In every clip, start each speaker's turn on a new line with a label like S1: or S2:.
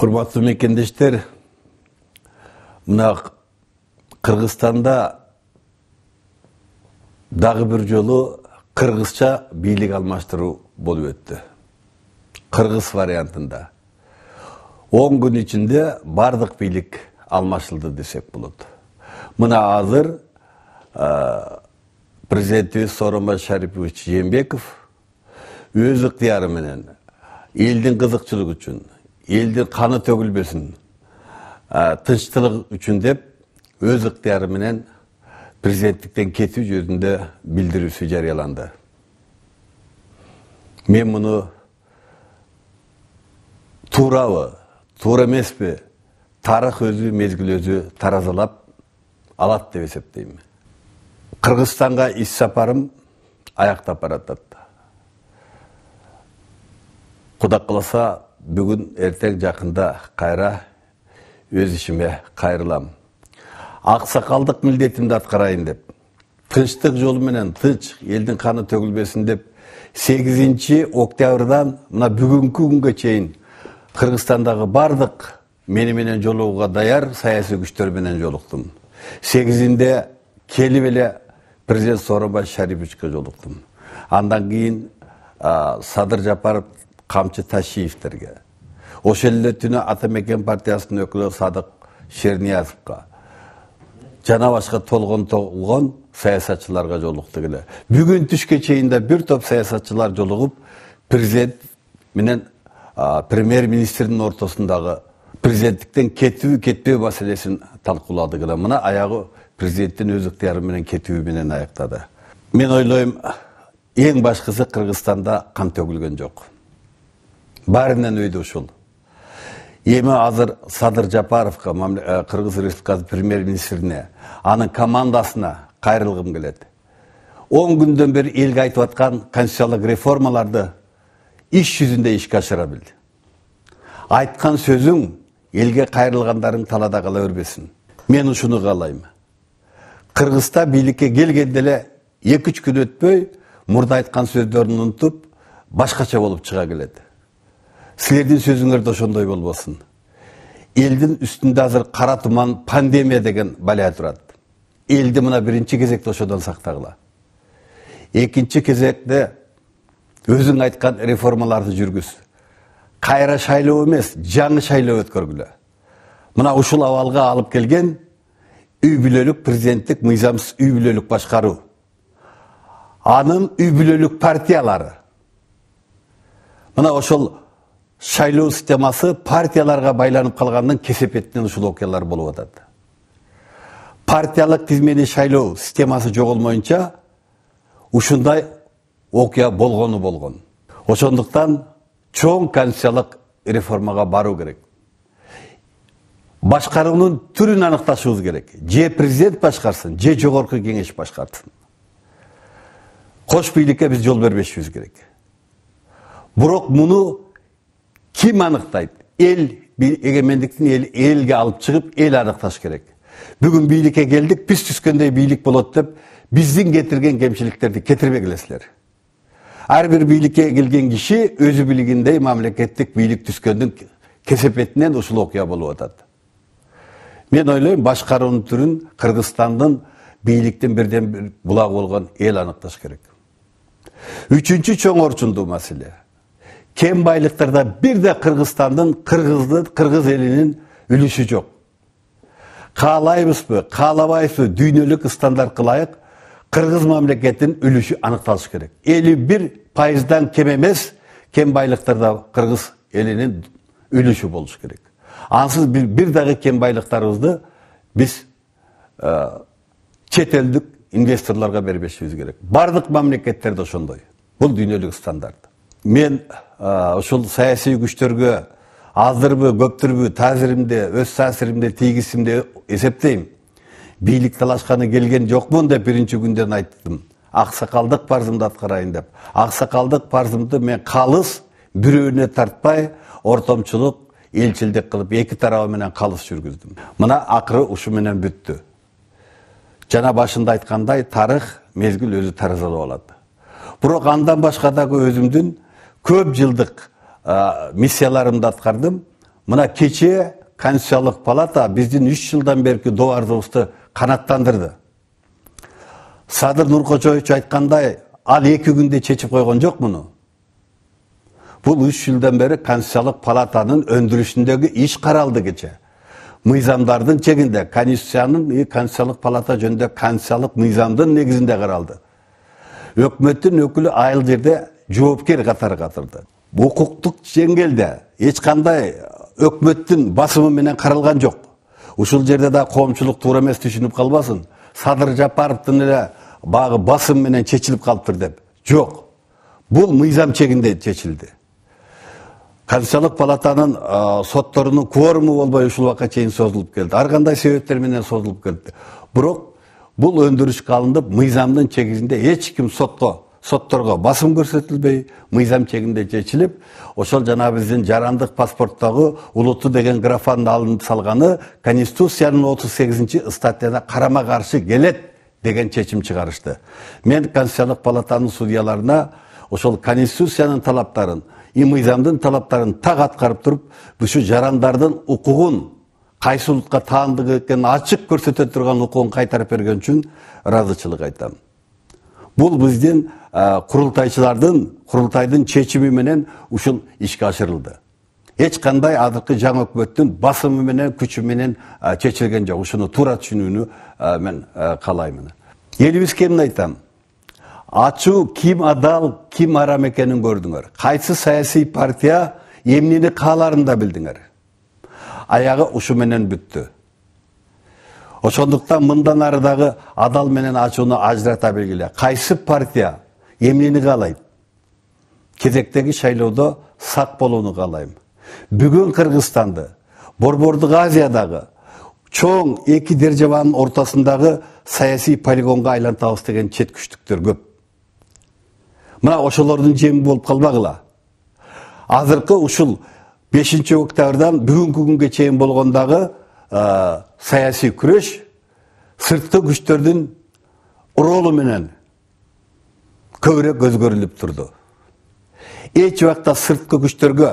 S1: Құрметті мекендештер, мына Қырғызстанда дағы бір жолы қырғызша бийлик алмаштыруу болуп өттү. Қырғыз вариантында. 10 күн içinde бардык бийлик алмашылды десек болот. Мына азыр президентибиз Сооронбай Шарипович Жээнбеков өз ыктыяры менен элдин кызыкчылыгы үчүн, элдин каны төгүлбөсүн, тынчтылык үчүн деп өз ыктыяры менен президенттиктен кетүү жөнүндө билдирүүсү жарыяланды. Мен муну туурабы, туура эмеспи, тарых өзү, мезгил өзү таразалап алат деп эсептейм. Кыргызстанга иш сапарым аяктап баратат. Кудай кааласа, бүгүн эртең жакында кайра өз ишиме кайрылам. Аксакалдык милдетимди аткарайын деп, тынчтык жолу менен тынч элдин каны төгүлбөсүн деп 8 октябрдан мына бүгүнкү күнгө чейин Кыргызстандагы бардык мени менен жолугууга даяр саясий күчтөр менен жолуктум. 8-inde келип эле президент Сооронбай Шариповичке жолуктум. Андан кийин Садыр Жапаров, Камчы Ташиевтерге, ошол эле түнү Атамекен партиясынын өкүлү Садык Шерниязовго жана башка толгон саясатчыларга жолуктук эле. Бүгүн түшкө чейин да бир топ саясатчылар жолугуп, президент менен премьер-министрдин ортосундагы президенттиктен кетүү кетпөө маселесин талкууладык эле. Мына аягы президенттин өз ыктыяры менен кетүү менен аяктады. Мен ойлойм, эң башкысы Кыргызстанда кан төгүлгөн жок. Баарынан өйдө ушул. Эми азыр Садыр Жапаровго, Кыргыз Республикасы премьер-министрине, анын командасына кайрылгым келет. 10 күндөн бери элге айтып аткан конституциялык реформаларды иш жүзүндө ишке ашыра бил. Айткан сөзүң элге кайрылгандарың талада кала бербесин. Мен ушуну каалайм. Кыргызста бийликке келгенде эле 2-3 күн өтпөй, мурда айткан сөздөрүн унутуп, башкача болуп чыга келет. Силердин сөзүңөр да ошондой болбосун. Элдин үстүндө азыр кара туман, пандемия деген балия турат. Элди мына биринчи кезекте ошодон сактагыла. Экинчи кезекте өзүң айткан реформаларды жүргүз. Кайра шайлоо эмес, жаңы шайлоо өткөргүлө. Мына ушул абалга алып келген үй бүлөлүк президенттик мыйзамсыз үй бүлөлүк башкаруу. Анын үй бүлөлүк партиялары. Мына ошол шайлоо системасы партияларга байланып калганын кесепетинен ушул окуялар болуп атат. Партиялык тизмени шайлоо системасы жоголмоюнча ушундай окуя болгон. Ошондуктан чоң конституциялык реформага баруу керек. Башкаруунун түрүн аныкташыбыз керек. Же президент башкарсын, же жогорку кеңеш башкарсын. Кош бийликке биз жол бербешибиз керек. Бирок муну ким аныктайт? Эл эгемендиктин элге алып чыгып, эл аныкташ керек. Бүгүн бийликке келдик, биз түскөндөй бийлик болот деп, биздин кетирген кемчиликтерди кетирбегилесилер. Ар бир бийликке келген киши өзү билигиндей мамлекеттик бийлик түскөндүн кесепетинен ушул окуя болуп атат. Мен ойлойм, башкаруунун түрүн Кыргызстандын бийликтин бирден бир булагы болгон эл аныкташ керек. Үчүнчү чоң орчундуу маселе. Кен байлыктарда бирде Кыргызстандын, кыргыз элинин үлүшү жок. Каалайбызбы, каалабайбызбы, дүйнөлүк стандарт кылайык, кыргыз мамлекетинин үлүшү аныкталышы керек. 51%дан кем эмес кен байлыктарда кыргыз элинин үлүшү болушу керек. Ансыз бир дагы кен байлыктарыбызды биз чет элдик инвесторлорго бербешибиз керек. Бардык мамлекеттерде ошондой. Бул дүйнөлүк стандарт. Мен ушул саясий күчтөргө аздырбы, көптүрбү таасиримди, өз таасиримди тийгизсим эсептейм. Бийлик талашканы келген жокмун деп биринчи күндөн айттым. Аксакалдык парзымды аткарайын деп. Аксакалдык парзымды мен калыс, бирөөнө тартпай, ортомчулук, элчилдик кылып, эки тарабы менен калыс жүргүздүм. Мына акыры ушу менен бүттү. Жана башында айткандай, тарых мезгил өзү таразалап алат. Бирок андан башка дагы өзүмдүн көп жылдык миссияларымды аткардым. Мына кече Конституциялык палата биздин 3 жылдан берки добардыбызды канаттандырды. Садыр Нуркочоевич айткандай, ал 2 күндө чечип койгон жок муну. Бул 3 жылдан бери Конституциялык палатанын өндүрүшүндөгү иш каралды кече. Мыйзамдардын чегинде, Конституциялык палата жөнүндө конституциялык мыйзамдын негизинде каралды. Өкмөттүн өкүлү айыл жерде жоопкер катары катырды. Укуктук жеңгелде эч кандай өкмөттүн басымы менен каралган жок. Ушул жерде да коомчулук туура эмес түшүнүп калбасын. Садыр Жапаровдун эле багы басым менен чечилип калыптыр деп. Жок. Бул мыйзам чегинде чечилди. Конституциялык палатанын сотторунун кворуму болбой ушул убакка чейин созулуп келди. Ар кандай себептер менен созулуп келди. Бирок бул өндүрүшкө алынып, мыйзамдын чегинде эч ким сотторго басым көрсөтүлбөй, мыйзам чегинде чечилип, ошол жана биздин жарандык паспорттогу улутту деген графанын алынып салганы Конституциянын 38-статьяна карама каршы келет деген чечим чыгарышты. Мен Конституциялык палатанын судьяларына ошол Конституциянын талаптарын, мыйзамдын талаптарын так аткарып туруп, ушу жарандардын укугун кайсы улутка таандык экенин ачык көрсөтө турган укугун кайтарып берген үчүн ыраазычылык айтам. Бул биздин курултайдын чечими менен ушул ишке ашырылды. Эч кандай азыркы жаңы өкмөттүн басымы менен, күчү менен чечилген жок. Ушуну туура түшүнүүнү мен каалаймын. Элибизге эмне айтам? Ачуу ким адал, ким арам экенин көрдүңөр. Кайсы саясий партия эмнени кааларын да билдиңер. Аягы ушу менен бүттү. Ошондуктан мындан ары дагы адал менен ачууну ажырата белгиле. Кайсы партия эмнени каалайт? Кезектеги шайлоодо сак болууну каалайм. Бүгүн Кыргызстанды, Борбордук Азиядагы чоң эки державанын ортосундагы саясий полигонго айлантабыз деген чет күчтүктөр көп. Мына ошолордун жеми болуп калбагыла. Азыркы ушул 5-октябрдан бүгүнкү күнгө чейин болгондагы саясий күрөш сырткы күчтөрдүн ролу менен көбүрөөк өзгөрүлүп турду. Эч убакта сырткы күчтөргө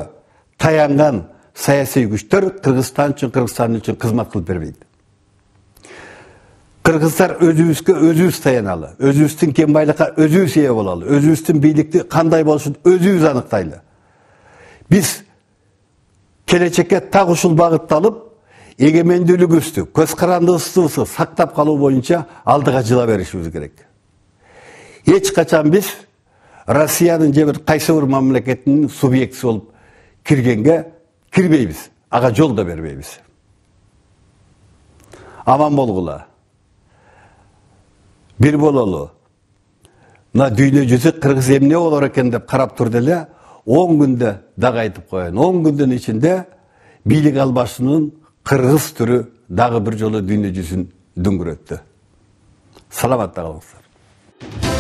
S1: таянган саясий күчтөр Кыргызстан үчүн кызмат кылып бербейт. Кыргыздар өзүбүзгө өзүбүз таяналы, өзүбүздүн кен байлыкка өзүбүз ээ болалы, өзүбүздүн бийликти кандай болушун өзүбүз аныктайлы. Биз келечекке так ушул багытталып, эгемендүүлүгүбүздү, көз карандыбызды сактап калуу боюнча алдыга жыла беришибиз керек. Эч качан биз Россиянын же бир кайсы бир мамлекеттин субъектиси болуп кирбейбиз, ага жол да бербейбиз. Аман болгула. Бир бололу. Мына дүйнө жүзү Кыргыз эмне болор экен деп карап турду эле, 10 күндө дагы айтып коеюн. 10 күндүн ичинде бийлик албашуунун кыргыз түрү дагы бир жолу дүйнө жүзүн дүңгүрөттү. Саламатта калыңыздар.